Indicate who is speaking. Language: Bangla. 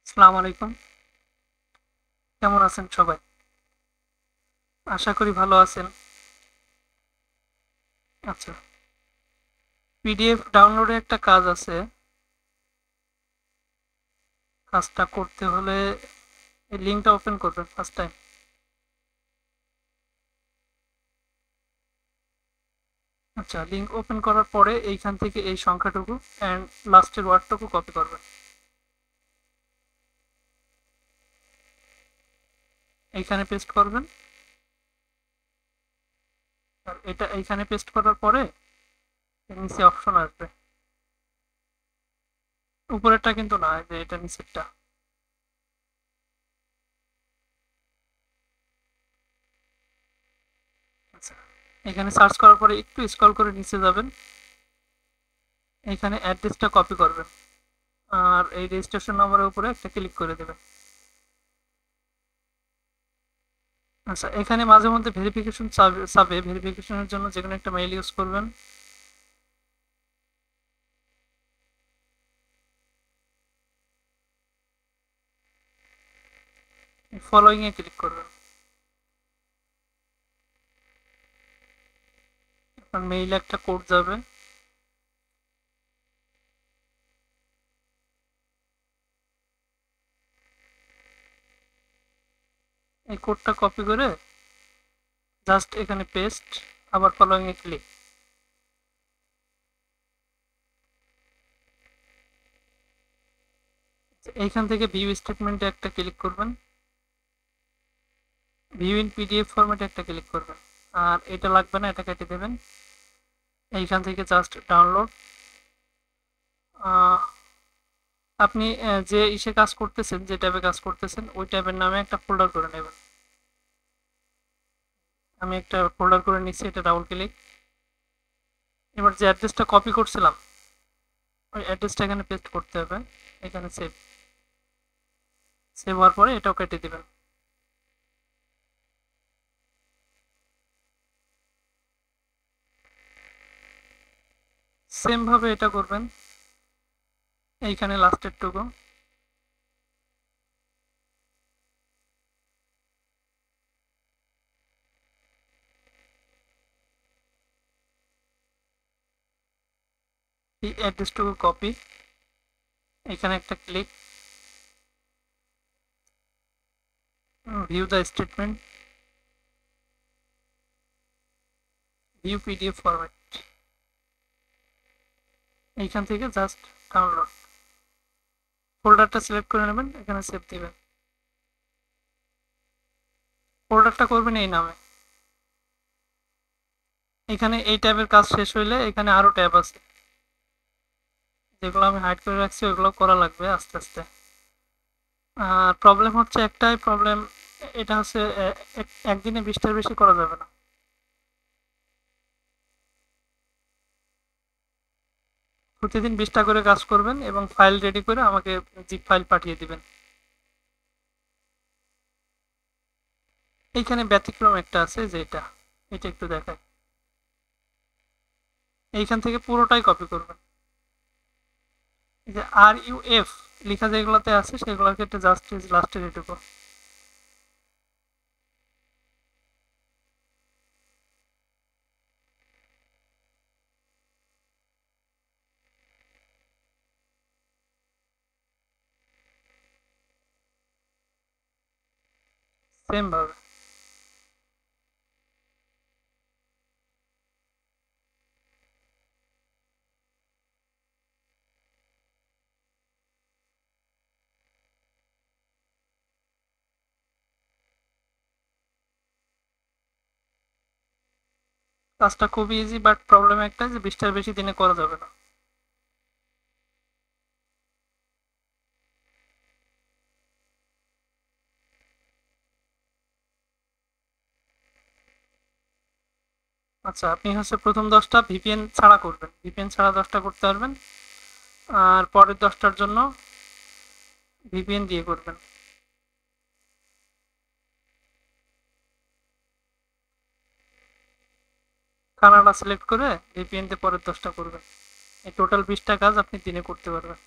Speaker 1: আসসালামু আলাইকুম। কেমন আছেন সবাই? আশা করি ভালো আছেন। আচ্ছা, পিডিএফ ডাউনলোডে একটা কাজ আছে। কাজটা করতে হলে এই লিঙ্কটা ওপেন করবেন ফার্স্ট টাইম। আচ্ছা, লিঙ্ক ওপেন করার পরে এইখান থেকে এই সংখ্যাটুকু অ্যান্ড লাস্টের ওয়ার্ডটুকু কপি করবেন। এইখানে পেস্ট করবেন। আর এটা এইখানে পেস্ট করার পরে এর নিচে অপশন আসবে। উপরেরটা কিন্তু না, এই যে এটা নিচেরটা। আচ্ছা, এখানে সার্চ করার পরে একটু স্ক্রল করে নিচে যাবেন। এখানে অ্যাড্রেসটা কপি করবেন আর এই রেজিস্ট্রেশন নম্বরের উপরে একটা ক্লিক করে দেবেন। আচ্ছা, এখানে মাঝে মধ্যে ভেরিফিকেশন চাবে। ভেরিফিকেশনের জন্য যেকোনো একটা মেইল ইউজ করবেন। ফলোইং এ ক্লিক করবেন। আপনার মেইলে একটা কোড যাবে। এই কোডটা কপি করে জাস্ট এখানে পেস্ট, আবার ফলোইং এ ক্লিক। এইখান থেকে ভিউ স্টেটমেন্টে একটা ক্লিক করবেন। ভিউ ইন পিডিএফ ফরম্যাটে একটা ক্লিক করবেন। আর এটা লাগবে না, এটা কেটে দেবেন। এইখান থেকে জাস্ট ডাউনলোড। আপনি যে ইসে কাজ করতেছেন, যে ট্যাবে কাজ করতেছেন, ওই ট্যাবের নামে একটা ফোল্ডার করে নেবেন। আমি একটা ফোল্ডার করে নিচ্ছি, এটা ডাবল ক্লিক। এবার যে অ্যাড্রেসটা কপি করছিলাম, ওই অ্যাড্রেসটা এখানে পেস্ট করতে হবে। এখানে সেভ। সেভ হওয়ার পরে এটাও কেটে দিবেন। সেম ভাবে এটা করবেন। এইখানে লাস্টের টুকু এই অ্যাড্রেসটুকু কপি, এখানে একটা click. View the statement, view PDF format. এইখান থেকে জাস্ট ডাউনলোড। ফোল্ডারটা সিলেক্ট করে নেবেন, এখানে সেভ দিবেন। ফোল্ডারটা করবেন এই নামে। এখানে এই ট্যাবের কাজ শেষ হইলে এখানে আরো ট্যাব আছে, যেগুলো আমি হাইড করে রাখছি, ওইগুলো করা লাগবে আস্তে আস্তে। আর প্রবলেম হচ্ছে একটাই প্রবলেম, এটা হচ্ছে একদিনে 20টার বেশি করা যাবে না। প্রতিদিন 20টা করে কাজ করবেন এবং ফাইল রেডি করে আমাকে জিপ ফাইল পাঠিয়ে দিবেন। এইখানে ব্যতিক্রম একটা আছে, যে এটা এটা একটু দেখায়। এইখান থেকে পুরোটাই কপি করবেন। এই যে RUF লেখা যেগুলোতে আছে সেগুলোর ক্ষেত্রে জাস্ট লাস্টের এটুকু। সেম ভাবে। কাজটা খুবই ইজি, বাট প্রবলেম একটা যে 20টার বেশি দিনে করা যাবে না। আচ্ছা, আপনি হচ্ছে প্রথম 10টা ভিপিএন ছাড়া করবেন, ভিপিএন ছাড়া 10টা করতে পারবেন। আর পরের 10টার জন্য ভিপিএন দিয়ে করবেন। কানাডা সিলেক্ট করে ভিপিএন দিয়ে পরের 10টা করবেন। এই টোটাল 20টা কাজ আপনি দিনে করতে পারবেন।